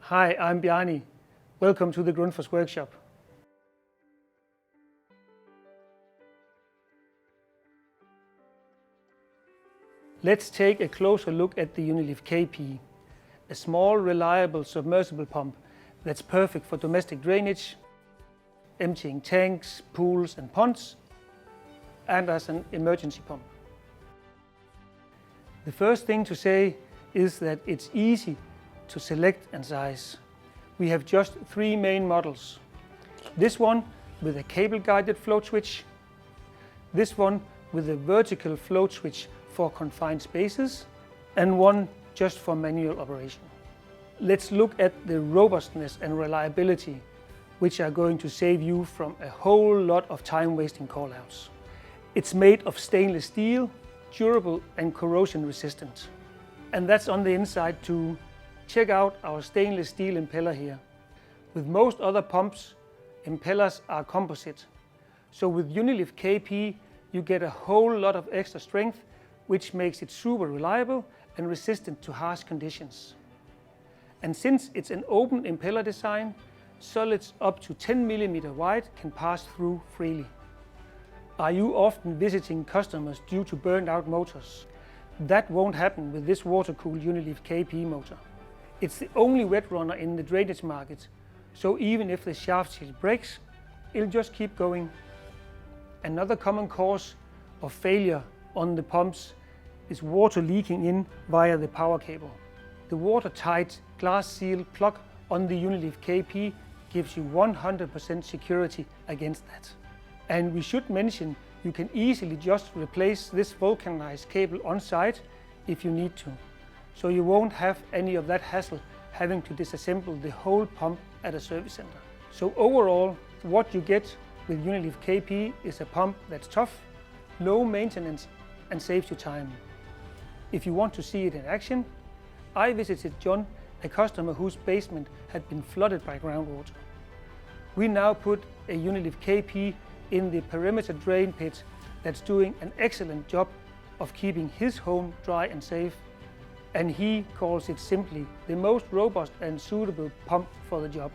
Hi, I'm Bjarni. Welcome to the Grundfos workshop. Let's take a closer look at the Unilift KP, a small, reliable submersible pump that's perfect for domestic drainage, emptying tanks, pools and ponds, and as an emergency pump. The first thing to say is that it's easy to select and size. We have just three main models. This one with a cable-guided float switch, this one with a vertical float switch for confined spaces, and one just for manual operation. Let's look at the robustness and reliability, which are going to save you from a whole lot of time-wasting call-outs. It's made of stainless steel, durable and corrosion resistant. And that's on the inside too. Check out our stainless steel impeller here. With most other pumps, impellers are composite. So with Unilift KP, you get a whole lot of extra strength, which makes it super reliable and resistant to harsh conditions. And since it's an open impeller design, solids up to 10 mm wide can pass through freely. Are you often visiting customers due to burned out motors? That won't happen with this water-cooled Unilift KP motor. It's the only wet runner in the drainage market, so even if the shaft shield breaks, it'll just keep going. Another common cause of failure on the pumps is water leaking in via the power cable. The watertight glass seal plug on the Unilift KP gives you 100% security against that. And we should mention you can easily just replace this vulcanized cable on site if you need to. So you won't have any of that hassle having to disassemble the whole pump at a service center. So overall, what you get with Unilift KP is a pump that's tough, low maintenance and saves you time. If you want to see it in action, I visited John, a customer whose basement had been flooded by groundwater. We now put a Unilift KP in the perimeter drain pit that's doing an excellent job of keeping his home dry and safe. And he calls it simply the most robust and suitable pump for the job.